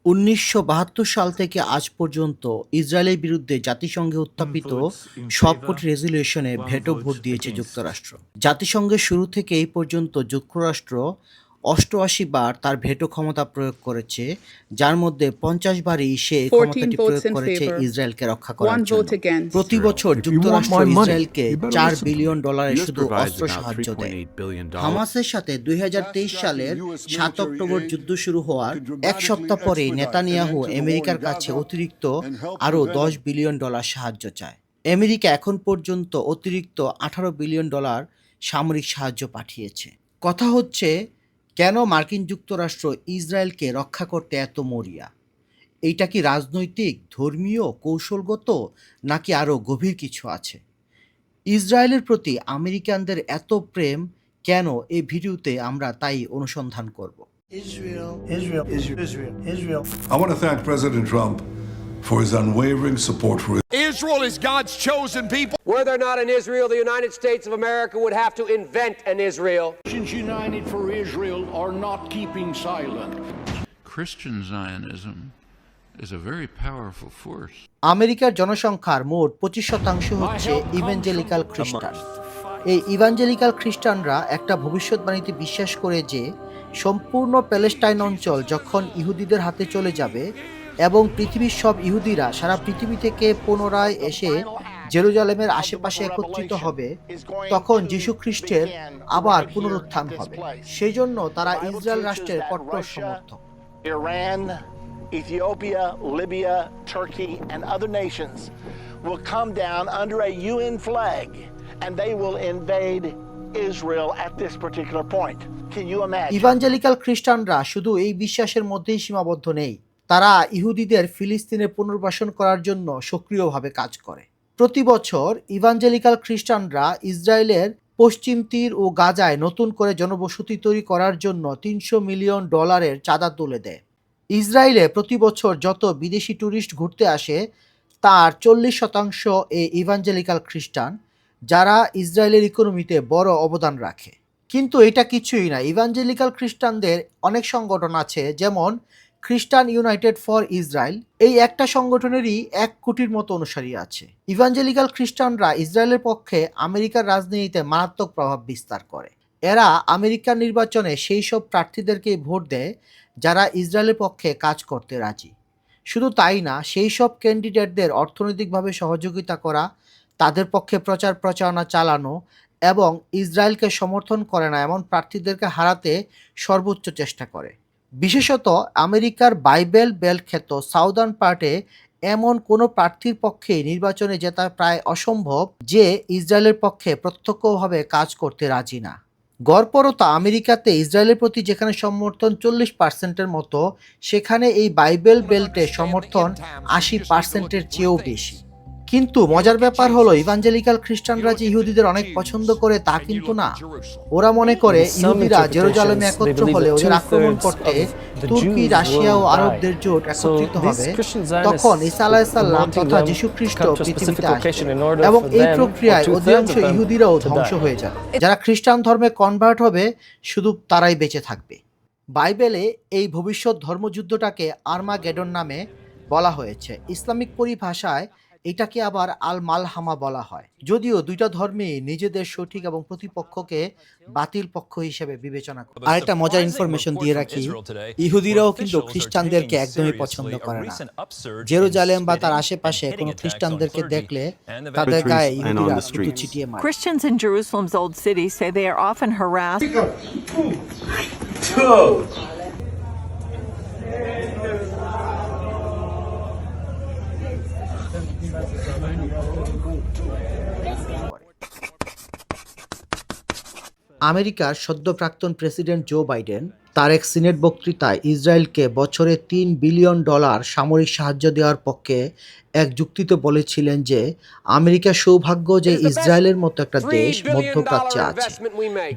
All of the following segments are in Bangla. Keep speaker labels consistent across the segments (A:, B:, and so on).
A: ১৯৭২ সাল থেকে আজ পর্যন্ত ইসরায়েলের বিরুদ্ধে জাতিসংঘে উত্থাপিত সবকটি রেজুলেশনে ভেটো ভোট দিয়েছে যুক্তরাষ্ট্র। জাতিসংঘের শুরু থেকে এই পর্যন্ত যুক্তরাষ্ট্র ৮৮ বার তার ভেটো ক্ষমতা প্রয়োগ করেছে, যার মধ্যে ৫০ বারই সে এই ক্ষমতাটি প্রয়োগ করেছে ইসরায়েলকে রক্ষা করার জন্য। প্রতি বছর যুক্তরাষ্ট্র ইসরায়েলকে $৪ বিলিয়ন শুধু অস্ত্র সাহায্য দেয়। হামাসের সাথে ২০২৩ সালের ৭ অক্টোবর যুদ্ধ শুরু হওয়ার এক সপ্তাহ পরেই নেতানিয়াহু আমেরিকার কাছে অতিরিক্ত আরও $১০ বিলিয়ন সাহায্য চায়। আমেরিকা এখন পর্যন্ত অতিরিক্ত $১৮ বিলিয়ন সামরিক সাহায্য পাঠিয়েছে। কথা হচ্ছে, কেন মার্কিন যুক্তরাষ্ট্র ইসরায়েলকে রক্ষা করতে এত মরিয়া? এইটা কি রাজনৈতিক, ধর্মীয়, কৌশলগত, নাকি আরও গভীর কিছু আছে? ইসরায়েলের প্রতি আমেরিকানদের এত প্রেম কেন, এই ভিডিওতে আমরা তাই অনুসন্ধান করব।
B: I want to thank President Trump for his unwavering support for
C: Israel is God's chosen people.
D: Were there not an Israel, the United States of America would have to invent an Israel.
E: Nations united for Israel are not keeping silent.
F: Christian Zionism is a very powerful force.
A: আমেরিকার জনসংখ্যার মোট 25% হচ্ছে ইভাঞ্জেলিক্যাল খ্রিস্টান। এই ইভাঞ্জেলিক্যাল খ্রিস্টানরা একটা ভবিষ্যৎবাণীতে বিশ্বাস করে যে সম্পূর্ণ প্যালেস্টাইন অঞ্চল যখন ইহুদিদের হাতে চলে যাবে এবং পৃথিবীর সব ইহুদিরা সারা পৃথিবী থেকে পুনরায় এসে জেরুজালেমের আশেপাশে একত্রিত হবে, তখন যীশু খ্রিস্টের আবার পুনরুত্থান হবে। সেই জন্য তারা ইসরায়েল রাষ্ট্রের কট্টর সমর্থক।
G: Iran, Ethiopia, Libya, Turkey, and other nations will come down under a UN flag and they will invade Israel at this particular point. Can you imagine?
A: Evangelical খ্রিস্টানরা শুধু এই বিশ্বাসের মধ্যেই সীমাবদ্ধ নেই, তারা ইহুদিদের ফিলিস্তিনে পুনর্বাসন করার জন্য সক্রিয়ভাবে কাজ করে। প্রতি বছর ইভাঞ্জেলিক্যাল খ্রিস্টানরা ইসরায়েলের পশ্চিম তীর ও গাজায় নতুন করে জনবসতি তৈরি করার জন্য $৩০০ মিলিয়ন চাঁদা তুলে দেয়। ইসরায়েলে প্রতি বছর যত বিদেশি ট্যুরিস্ট ঘুরতে আসে তার 40% এই ইভাঞ্জেলিক্যাল খ্রিস্টান, যারা ইসরায়েলের ইকোনমিতে বড় অবদান রাখে। কিন্তু এটা কিছুই না, ইভাঞ্জেলিক্যাল খ্রিস্টানদের অনেক সংগঠন আছে, যেমন খ্রিস্টান ইউনাইটেড ফর ইসরায়েল। এই একটা সংগঠনেরই ১ কোটির মতো অনুসারী আছে। ইভাঞ্জেলিক্যাল খ্রিস্টানরা ইসরায়েলের পক্ষে আমেরিকার রাজনীতিতে মারাত্মক প্রভাব বিস্তার করে। এরা আমেরিকার নির্বাচনে সেই সব প্রার্থীদেরকে ভোট দেয় যারা ইসরায়েলের পক্ষে কাজ করতে রাজি। শুধু তাই না, সেই সব ক্যান্ডিডেটদের অর্থনৈতিকভাবে সহযোগিতা করা, তাদের পক্ষে প্রচার প্রচারণা চালানো এবং ইসরায়েলকে সমর্থন করে না এমন প্রার্থীদেরকে হারাতে সর্বোচ্চ চেষ্টা করে। বিশেষত আমেরিকার বাইবেল বেল্ট খ্যাত সাউদার্ন পার্টে এমন কোনো প্রার্থীর পক্ষে নির্বাচনে জেতা প্রায় অসম্ভব যে ইসরায়েলের পক্ষে প্রত্যক্ষভাবে কাজ করতে রাজি না। গড়পড়তা আমেরিকাতে ইসরায়েলের প্রতি যেখানে সমর্থন 40%-এর মতো, সেখানে এই বাইবেল বেল্টে সমর্থন 80%-এর চেয়েও বেশি। কিন্তু মজার ব্যাপার হলো, ইভাঞ্জেলিক্যাল খ্রিস্টানরা যে ইহুদিদের অনেক পছন্দ করে তা কিন্তু না। ওরা মনে করে ইহুদিরা জেরুজালেমে একত্র হলে ওদের আক্রমণ করতে তুর্কি, রাশিয়া ও আরবদের জোট একত্রিত হবে, তখন ঈসা আলাইহিস সালাম তথা যীশু খ্রিস্ট পৃথিবীতে আসবেন এবং এই প্রক্রিয়ায় অধিকাংশ ইহুদিরাও ধ্বংস হয়ে যাবে। যারা খ্রিস্টান ধর্মে কনভার্ট হবে শুধু তারাই বেঁচে থাকবে। বাইবেলে এই ভবিষ্যৎ ধর্মযুদ্ধটাকে আর্মাগেডন নামে বলা হয়েছে। ইসলামিক পরিভাষায় এটাকে আবার আল মালহামা বলা হয়, যদিও দুইটা ধর্মে নিজেদের সঠিক এবং প্রতিপক্ষকে বাতিল পক্ষ হিসেবে বিবেচনা করে। আর একটা মজার ইনফরমেশন দিয়ে রাখি, ইহুদিরাও কিন্তু খ্রিস্টানদেরকে একদমই পছন্দ করে না। জেরুজালেম বা তার আশেপাশে কোনো খ্রিস্টানদেরকে দেখলে তাদের গায়ে ইহুদিরা থুতু ছিটিয়ে মারে।
H: Christians in Jerusalem's old city say they are often harassed.
A: আমেরিকার সদ্য প্রাক্তন প্রেসিডেন্ট জো বাইডেন তার এক সিনেট বক্তৃতায় ইসরায়েলকে বছরে $3 বিলিয়ন সামরিক সাহায্য দেওয়ার পক্ষে এক যুক্তিতে বলেছিলেন যে আমেরিকার সৌভাগ্য যে ইসরায়েলের মতো একটা দেশ মধ্যপ্রাচ্যে আছে।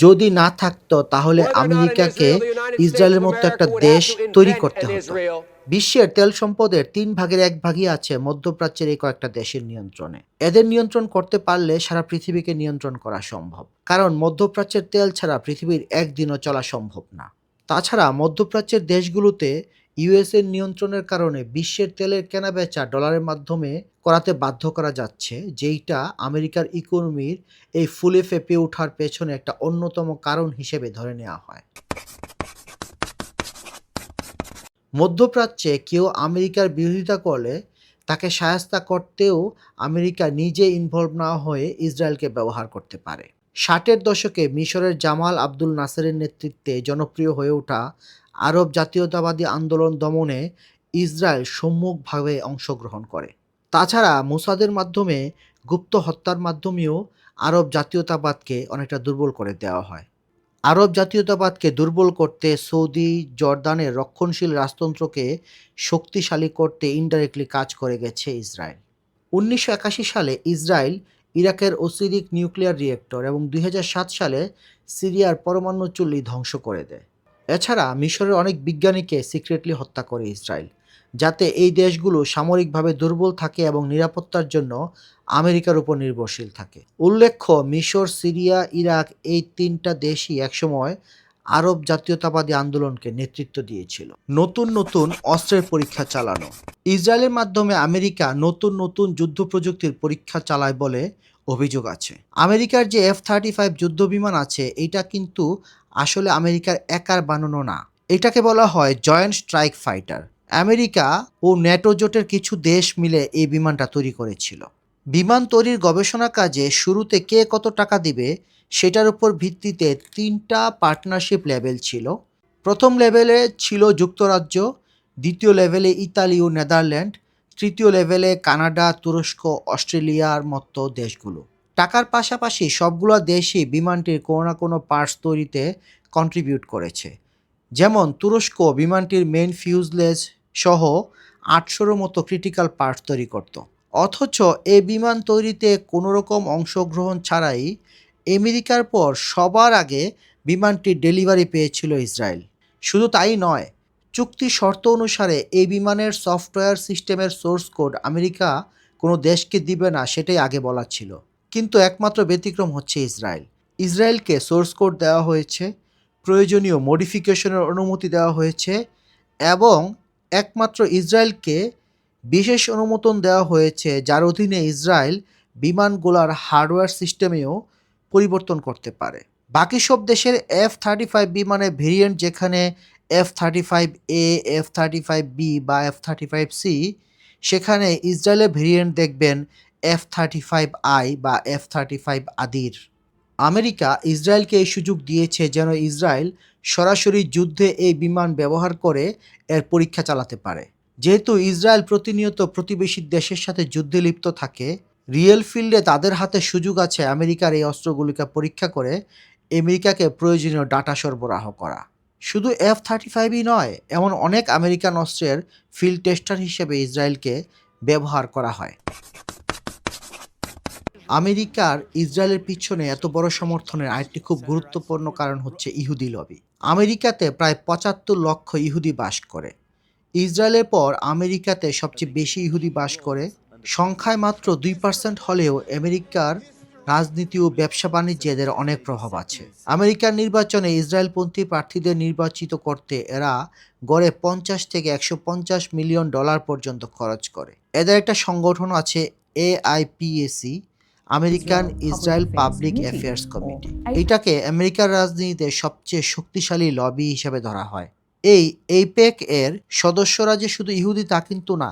A: যদি না থাকতো তাহলে আমেরিকাকে ইসরায়েলের মতো একটা দেশ তৈরি করতে হতো। বিশ্বের তেল সম্পদের 1/3 আছে মধ্যপ্রাচ্যের এই কয়েকটা দেশের নিয়ন্ত্রণে। এদের নিয়ন্ত্রণ করতে পারলে সারা পৃথিবীকে নিয়ন্ত্রণ করা সম্ভব, কারণ মধ্যপ্রাচ্যের তেল ছাড়া পৃথিবীর একদিনও চলা সম্ভব না। তাছাড়া মধ্যপ্রাচ্যের দেশগুলোতে ইউএসের নিয়ন্ত্রণের কারণে বিশ্বের তেলের কেনাবেচা ডলারের মাধ্যমে করাতে বাধ্য করা যাচ্ছে, যেইটা আমেরিকার ইকোনমির এই ফুলে ফেঁপে ওঠার পেছনে একটা অন্যতম কারণ হিসেবে ধরে নেওয়া হয়। মধ্যপ্রাচ্যে কেউ আমেরিকার বিরোধিতা করলে তাকে শায়েস্তা করতেও আমেরিকা নিজে ইনভলভ না হয়ে ইসরায়েলকে ব্যবহার করতে পারে। 60-এর দশকে মিশরের জামাল আব্দুল নাসেরের নেতৃত্বে জনপ্রিয় হয়ে ওঠা আরব জাতীয়তাবাদী আন্দোলন দমনে ইসরায়েল সম্মুখভাবে অংশগ্রহণ করে। তাছাড়া মোসাদের মাধ্যমে গুপ্ত হত্যার মাধ্যমেও আরব জাতীয়তাবাদকে অনেকটা দুর্বল করে দেওয়া হয়। আরব জাতীয়তাবাদকে দুর্বল করতে সৌদি, জর্দানের রক্ষণশীল রাজতন্ত্রকে শক্তিশালী করতে ইনডাইরেক্টলি কাজ করে গেছে ইসরায়েল। 1981 সালে ইসরায়েল ইরাকের অসিরিক নিউক্লিয়ার রিয়েক্টর এবং 2007 সালে সিরিয়ার পরমাণু চুল্লি ধ্বংস করে দেয়। এছাড়া মিশরের অনেক বিজ্ঞানীকে সিক্রেটলি হত্যা করে ইসরায়েল, যাতে এই দেশগুলো সামরিকভাবে দুর্বল থাকে এবং নিরাপত্তার জন্য আমেরিকার উপর নির্ভরশীল থাকে। উল্লেখ্য, মিশর, সিরিয়া, ইরাক এই 3টা দেশই একসময় আরব জাতীয়তাবাদী আন্দোলনকে নেতৃত্ব দিয়েছিল। নতুন নতুন অস্ত্রের পরীক্ষা চালানো। ইসরায়েলের মাধ্যমে আমেরিকা নতুন নতুন যুদ্ধ প্রযুক্তির পরীক্ষা চালায় বলে অভিযোগ আছে। আমেরিকার যে F-35 যুদ্ধ বিমান আছে, এটা কিন্তু আসলে আমেরিকার একার বানানো না। এটাকে বলা হয় জয়েন্ট স্ট্রাইক ফাইটার। আমেরিকা ও ন্যাটো জোটের কিছু দেশ মিলে এই বিমানটা তৈরি করেছিল। বিমান তৈরির গবেষণা কাজে শুরুতে কে কত টাকা দিবে সেটার উপর ভিত্তিতে 3টা পার্টনারশিপ লেভেল ছিল। প্রথম লেভেলে ছিল যুক্তরাজ্য, দ্বিতীয় লেভেলে ইতালি ও নেদারল্যান্ড, তৃতীয় লেভেলে কানাডা, তুরস্ক, অস্ট্রেলিয়ার মতো দেশগুলো। টাকার পাশাপাশি সবগুলো দেশই বিমানটির কোনো না কোনো পার্টস তৈরিতে কন্ট্রিবিউট করেছে। যেমন তুরস্ক বিমানটির মেইন ফিউজলেজ সহ 800-র মতো ক্রিটিক্যাল পার্টস তৈরি করত। অথচ এই বিমান তৈরিতে কোনো রকম অংশগ্রহণ ছাড়াই আমেরিকার পর সবার আগে বিমানটির ডেলিভারি পেয়েছিল ইসরায়েল। শুধু তাই নয়, চুক্তি শর্ত অনুসারে এই বিমানের সফটওয়্যার সিস্টেমের সোর্স কোড আমেরিকা কোনো দেশকে দিবে না, সেটাই আগে বলা ছিল। কিন্তু একমাত্র ব্যতিক্রম হচ্ছে ইসরায়েল। ইসরায়েলকে সোর্স কোড দেওয়া হয়েছে, প্রয়োজনীয় মডিফিকেশনের অনুমতি দেওয়া হয়েছে এবং একমাত্র ইসরায়েলকে বিশেষ অনুমোদন দেওয়া হয়েছে, যার অধীনে ইসরায়েল বিমানগুলোর হার্ডওয়্যার সিস্টেমেও পরিবর্তন করতে পারে। বাকি সব দেশের F-35 বিমানের ভেরিয়েন্ট, যেখানে F-35A, F-35B বা F-35C, সেখানে ইসরায়েলের ভেরিয়েন্ট দেখবেন F-35I বা F-35 আদির। আমেরিকা ইসরায়েলকে এই সুযোগ দিয়েছে যেন ইসরায়েল সরাসরি যুদ্ধে এই বিমান ব্যবহার করে এর পরীক্ষা চালাতে পারে। যেহেতু ইসরায়েল প্রতিনিয়ত প্রতিবেশী দেশের সাথে যুদ্ধে লিপ্ত থাকে, রিয়েল ফিল্ডে তাদের হাতে সুযোগ আছে আমেরিকার এই অস্ত্রগুলিকে পরীক্ষা করে আমেরিকাকে প্রয়োজনীয় ডাটা সরবরাহ করা। শুধু F-35ই নয়, এমন অনেক আমেরিকান অস্ত্রের ফিল্ড টেস্টার হিসেবে ইসরায়েলকে ব্যবহার করা হয়। আমেরিকার ইসরায়েলের পিছনে এত বড় সমর্থনের আরেকটি খুব গুরুত্বপূর্ণ কারণ হচ্ছে ইহুদি লবি। আমেরিকাতে প্রায় 75 লক্ষ ইহুদি বাস করে। ইসরায়েলের পর আমেরিকাতে সবচেয়ে বেশি ইহুদি বাস করে। সংখ্যায় মাত্র 2% হলেও আমেরিকার রাজনীতি ও ব্যবসা বাণিজ্যে এদের অনেক প্রভাব আছে। আমেরিকার নির্বাচনে ইসরায়েলপন্থী প্রার্থীদের নির্বাচিত করতে এরা গড়ে 50 থেকে 150 মিলিয়ন ডলার পর্যন্ত খরচ করে। এদের একটা সংগঠন আছে AIPAC, American Israel public affairs committee. এটাকে আমেরিকার রাজনীতিতে সবচেয়ে শক্তিশালী লবি হিসেবে ধরা হয়। এই AIPAC এর সদস্যরা যে শুধু ইহুদি তা কিন্তু না,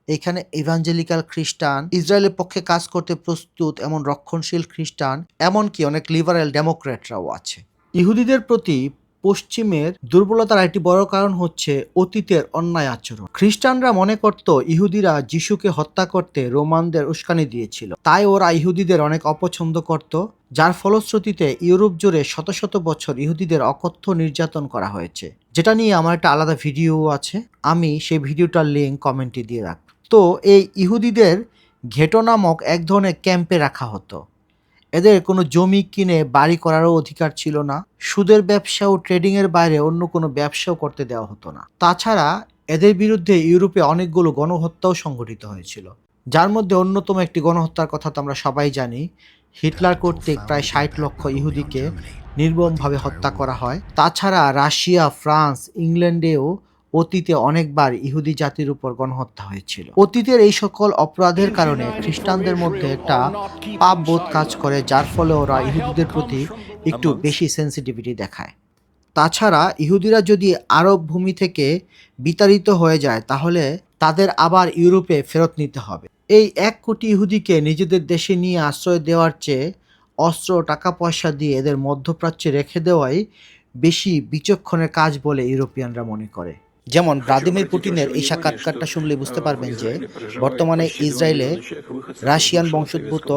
A: এখানে ইভাঞ্জেলিক্যাল খ্রিস্টান, ইসরায়েলের পক্ষে কাজ করতে প্রস্তুত এমন রক্ষণশীল খ্রিস্টান, এমনকি অনেক লিবারেল ডেমোক্র্যাটরাও আছে। ইহুদিদের প্রতি পশ্চিমের দুর্বলতার একটি বড় কারণ হচ্ছে অতীতের অন্যায় আচরণ। খ্রিস্টানরা মনে করত ইহুদিরা যিশুকে হত্যা করতে রোমানদের উস্কানি দিয়েছিল, তাই ওরা ইহুদিদের অনেক অপছন্দ করত, যার ফলশ্রুতিতে ইউরোপ জুড়ে শত শত বছর ইহুদিদের অকথ্য নির্যাতন করা হয়েছে, যেটা নিয়ে আমার একটা আলাদা ভিডিও আছে, আমি সেই ভিডিওটার লিঙ্ক কমেন্টে দিয়ে রাখব। তো এই ইহুদিদের ঘেটো নামক এক ধরনের ক্যাম্পে রাখা হতো। এদের কোনো জমি কিনে বাড়ি করারও অধিকার ছিল না। সুদের ব্যবসা ও ট্রেডিংয়ের বাইরে অন্য কোনো ব্যবসাও করতে দেওয়া হতো না। তাছাড়া এদের বিরুদ্ধে ইউরোপে অনেকগুলো গণহত্যাও সংঘটিত হয়েছিল, যার মধ্যে অন্যতম একটি গণহত্যার কথা তো আমরা সবাই জানি। হিটলার কর্তৃক প্রায় 60 লক্ষ ইহুদিকে নির্মমভাবে হত্যা করা হয়। তাছাড়া রাশিয়া, ফ্রান্স, ইংল্যান্ডেও অতীতে অনেকবার ইহুদি জাতির উপর গণহত্যা হয়েছিল। অতীতের এই সকল অপরাধের কারণে খ্রিস্টানদের মধ্যে একটা পাপবোধ কাজ করে, যার ফলে ওরা ইহুদিদের প্রতি একটু বেশি সেন্সিটিভিটি দেখায়। তাছাড়া ইহুদিরা যদি আরব ভূমি থেকে বিতাড়িত হয়ে যায় তাহলে তাদের আবার ইউরোপে ফেরত নিতে হবে। এই 1 কোটি ইহুদিকে নিজেদের দেশে নিয়ে আশ্রয় দেওয়ার চেয়ে অস্ত্র টাকা পয়সা দিয়ে এদের মধ্যপ্রাচ্যে রেখে দেওয়াই বেশি বিচক্ষণের কাজ বলে ইউরোপিয়ানরা মনে করে। যেমন ভ্লাদিমির পুতিনের এই সাক্ষাৎকারটা শুনলে বুঝতে পারবেন যে বর্তমানে ইসরায়েলে রাশিয়ান বংশোদ্ভূত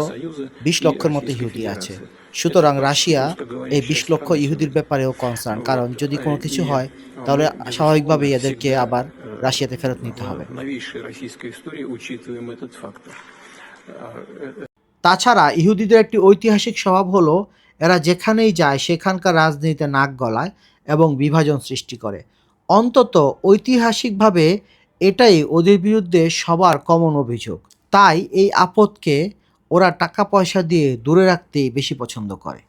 A: 20 লক্ষের মতো ইহুদি আছে। সুতরাং রাশিয়া এই 20 লক্ষ ইহুদির ব্যাপারেও কনসার্ন, কারণ যদি কোনো কিছু হয় তাহলে স্বাভাবিকভাবেই এদেরকে আবার রাশিয়াতে ফেরত নিতে হবে। তাছাড়া ইহুদিদের একটি ঐতিহাসিক স্বভাব হলো এরা যেখানেই যায় সেখানকার রাজনীতিতে নাক গলায় এবং বিভাজন সৃষ্টি করে। অন্তত ঐতিহাসিকভাবে এটাই ওদের বিরুদ্ধে সবার কমন অভিযোগ। তাই এই আপদকে ওরা টাকা পয়সা দিয়ে দূরে রাখতেই বেশি পছন্দ করে।